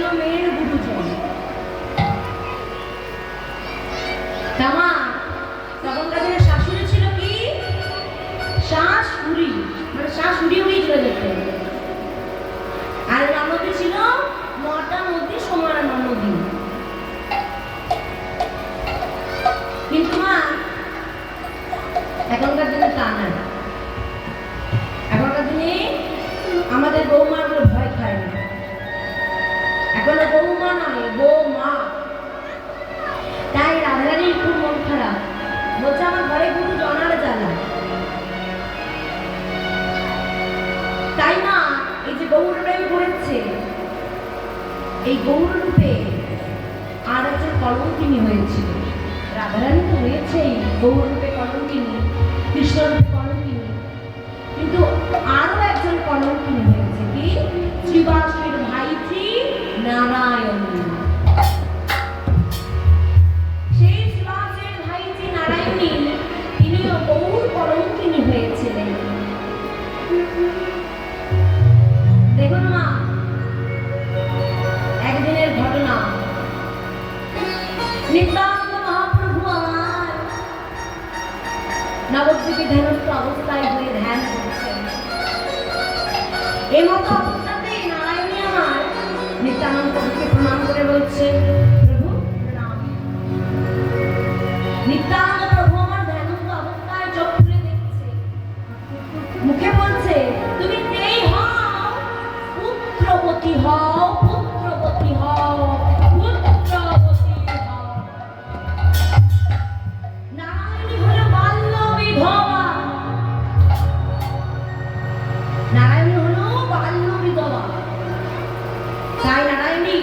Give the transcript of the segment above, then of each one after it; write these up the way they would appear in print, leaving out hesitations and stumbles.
ছিল মেয়ের গুরুজন। তামা তখনকার দিনে শাশুড়ি ছিল কি শাশুড়ি, মানে শাশুড়ি উড়িয়ে চলে যেত। আর ননদী ছিল মোটামুটি সমান ননদী। কিন্তু মা এখনকার দিনে তা না। এখনকার দিনে আমাদের বৌমাগুলো ভয় খায় না। এখন বৌমা নয়, বৌমা। তাই রাধারানীর খুব মন খারাপ, বলছে আমার ঘরে গুরু জনার জ্বালা। তাই না এই যে গৌর প্রেম করেছে, এই গৌর রূপে আর একজন কলঙ্কিনী হয়েছিল। রাধারানী তো হয়েছেই গৌর রূপে কলঙ্কিনী, কৃষ্ণ রূপে কলঙ্কিনী, কিন্তু আরো একজন কলঙ্কিনী হয়েছে কি শ্রীবাসের ভাইজি নারায়ণী। সেই শ্রীবাসের ভাইজি নারায়ণী তিনিও গৌর কলঙ্কিনী হয়েছিলেন। দেখুন মা, একদিনের ঘটনা, নিত্যানন্দ মহাপ্রভু আমার নবদ্বীপে ধ্যানস্থ অবস্থায় হয়ে ধ্যান করছেন। এই মতো অবস্থাতে নারায়ণী আমার নিত্যানন্দ প্রভুকে প্রণাম করে বলছে, প্রভু প্রণাম। নিত্যানন্দ প্রভু আমার ধ্যানস্থ অবস্থায় চোখ খুলে দেখছে, মুখে বলছে, তুমি নেই হও, পুত্রবতী হও, পুত্রবতী হও, পুত্রবতী হও। নারায়ণী হলো বাল্য বিধবা। নারায়ণী হলো বাল্য বিধবা। তাই নারায়ণী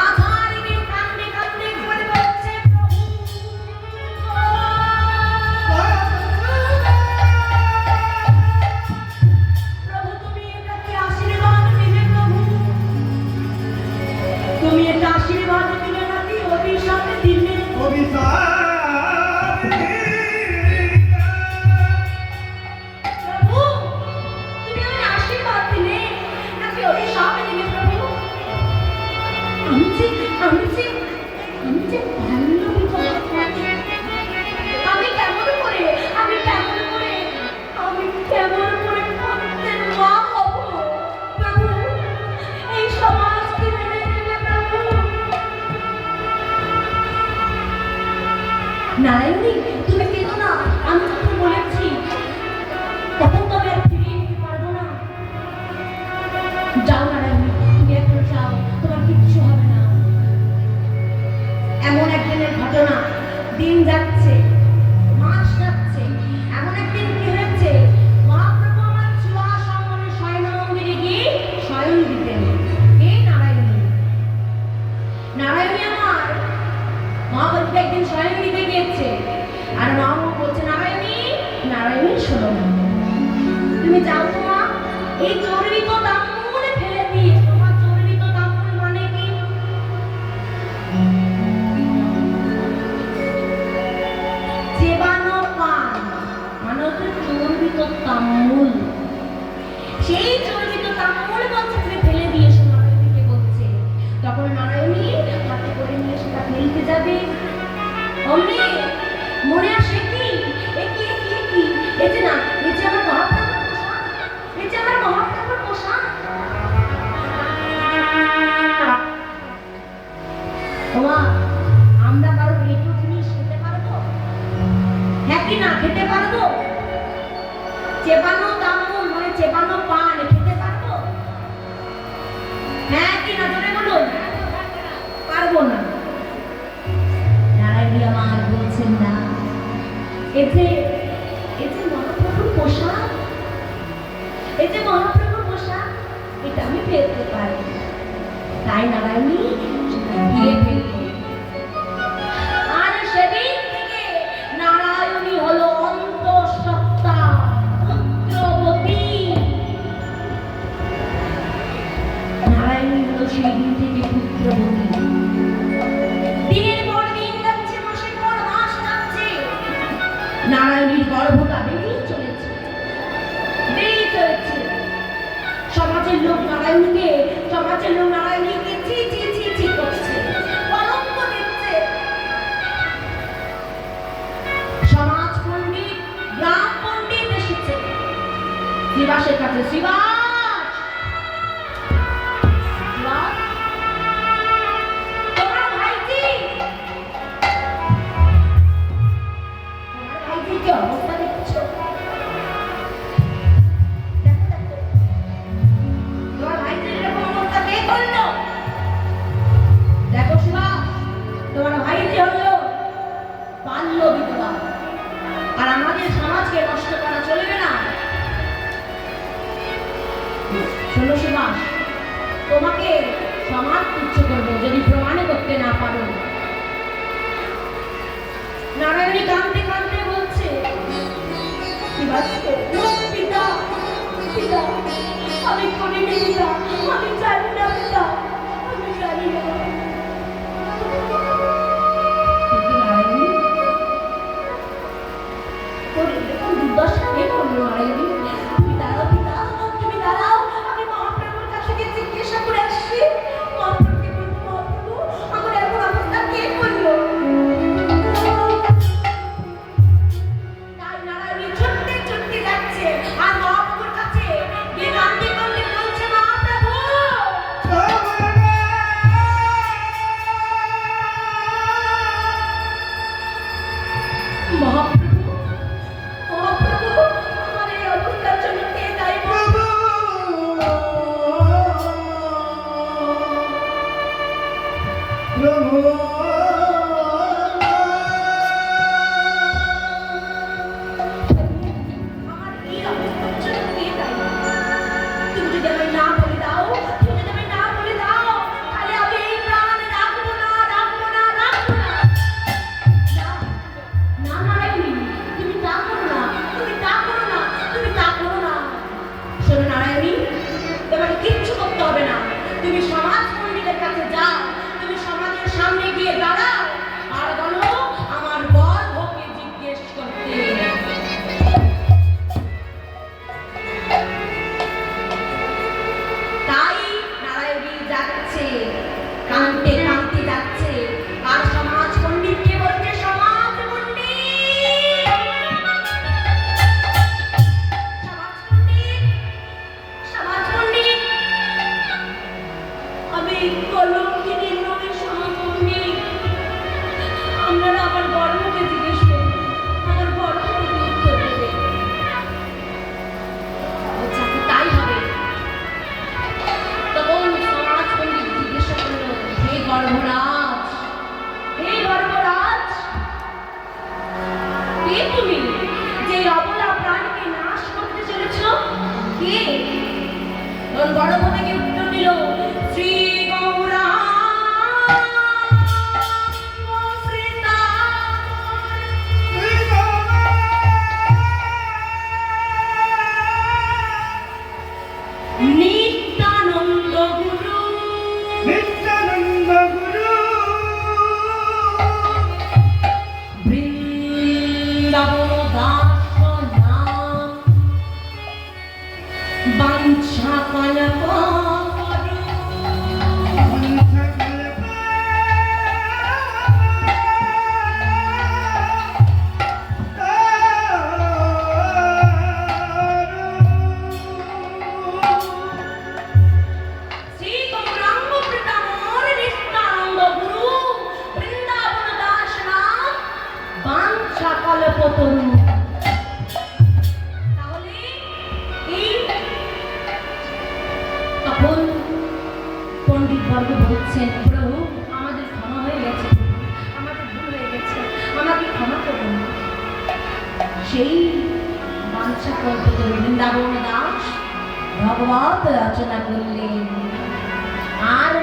আধারিণী কান্দে কান্দে করে বলছে, প্রভু তুমি এটাকে আশীর্বাদ দিলে, প্রভু তুমি এটা আশীর্বাদ দিলে নাকি অভিশাপ দিলে? প্রভু তুমি আমায় আশীর্বাদ দিলে নাকি অভিশাপ দিলে? প্রভু আমি যে বাল্য বিধবা, আমি কেমন করে ভক্তের মা হব? প্রভু এই সমাজ কি মেনে নেবে? প্রভু নারায়ণী তুমি কেন না, আমি যখন বলেছি তখন তবে আর ফিরে যেতে পারবো না। যাও নারায়ণী, তুমি এখন যাও, তোমার কিচ্ছু হবে না। এমন একদিনের ঘটনা, দিন যাচ্ছে, মাস যাচ্ছে, এমন একদিন কি হয়েছে, মহাপ্রভু আমার চুয়া সঙ্গনে শয়ন মন্দিরে গিয়ে শয়ন দিতেন। কে? নারায়ণী। নারায়ণী আমার মহাপ্রভুকে একদিন শয়ন দিতে গিয়েছে, আর মহাপ্রভু বলছে, নারায়ণী শোনো, তুমি যাও তো মা, এই চর্বিত তাম্বুল ফেলে দিয়ে। তোমার চর্বিত তাম্বুল মানে কি? চেবানো পান মানে হচ্ছে চর্বিত তাম্বুল। সেই চর্বিত তাম্বুল বলছে তুমি ফেলে দিয়ে এসো, নারায়ণীকে বলছে। তখন নারায়ণী হাতে করে নিয়ে সেটা ফেলতে যাবে, অমনি মনে আসে কি এই যে না, এই যে আমার মহাপ্রভুর পোশাক, এই যে আমার মহাপ্রভুর পোশাক। ওমা, আমরা কারো পেটো জিনিস খেতে পারবো? হ্যাঁ কি না খেতে পারবো? চেবানো তাম্বুল মানে চেবানো পান খেতে পারবো? হ্যাঁ কি না, জোরে বলুন। পারবো না। নারায়ণী আমার বলছেন না, এই যে মহাপ্রভুর পোশাক, এই যে মহাপ্রভুর পোশাক, এটা আমি ফেলতে পারি। তাই নারায়ণী দিয়ে ফেলবে। আর সেদিন থেকে নারায়ণী হলো অন্তঃসত্ত্বা, পুত্রবতী। নারায়ণী হলো সেই দিন থেকে পুত্রবতী। দিনের পর দিন যাচ্ছে, মাসের পর মাস যাচ্ছে, নারায়ণীর গর্ভটা বেড়েই চলেছে। সমাজের লোক নারায়ণীকে সমাজ তুচ্ছ করবো যদি প্রমাণ করতে না পারো। নারায়ণী কাঁদতে কাঁদতে বলছে, পিতা পিতা আমি করিনি পিতা, আমি জানি না পিতা, আমি জানি না। নারায়ণী তোর এরকম দুর্দশা কে করলো? নারায়ণী তুমি দাঁড়াও পিতা, তুমি দাঁড়াও, আমি মহাপ্রভুর কাছে গিয়ে জিজ্ঞাসা করে আসছি। মহাপ্রভুকে বলবো, মহাপ্রভু আমার এমন অবস্থা কে করলো? তাই নারায়ণী ছুটতে ছুটতে যাচ্ছে আর মহাপ্রভুর কাছে গিয়ে কাঁদতে কাঁদতে বলছে, মহাপ্রভু মহাপ্রভু মহাপ্রভু আমার এই অবস্থার জন্য কে দায়ী? আমার এই অবস্থার জন্য কে দায়ী? তুমি যদি আমি না বলে দাও, তুমি যদি আমি না বলে দাও, তাহলে আমি এই প্রাণ রাখবো না, রাখবো না, রাখবো না। না নারায়ণী তুমি তা করো না, তুমি তা করো না, তুমি তা করো না। শোনো নারায়ণী, তোমাকে কিচ্ছু করতে হবে না। তুমি সমাজ পণ্ডিতের কাছে যাও, তুমি সমাজের সামনে গিয়ে দাঁড়াও আর বলো আমার গর্ভকে জিজ্ঞেস করতে। তাই নারায়ণী যাচ্ছে, কাঁদতে কাঁদতে যাচ্ছে আর সমাজ পণ্ডিতকে বলছে, সমাজ পণ্ডিত সমাজ পণ্ডিত সমাজ পণ্ডিত আমি কলঙ্কিনী নই, সমাজ পণ্ডিত আপনারা আমার গর্ভকে জিজ্ঞেস করুন, আমার গর্ভকে উত্তর দেবে। আচ্ছা তাই হবে। তখন সমাজ পণ্ডিত জিজ্ঞাসা করলো, হে গর্ভরাজ, হে গর্ভরাজ, কে তুমি যে অবলা প্রাণকে নাশ করতে চলেছ? কে? তখন গর্ভ থেকে উত্তর দিল, শ্রী গৌরাঙ্গ নিত্যানন্দ গুরু বৃন্দাবন দাস নাম বাঞ্ছা কল্প শ্রী গৌরাঙ্গ প্রীতামর নিত্যানন্দ গুরু বৃন্দাবন দাস নাম বাঞ্ছা কল্প তরু। তাহলে এই তখন পণ্ডিত বর্গ বলছেন, প্রভু আমাদের ক্ষমা হয়ে গেছে, আমাদের ভুল হয়ে গেছে, আমাকে ক্ষমা করুন। সেই বাঞ্ছা কল্প তরু বৃন্দাবন দাস ভগবত রচনা করলেন আর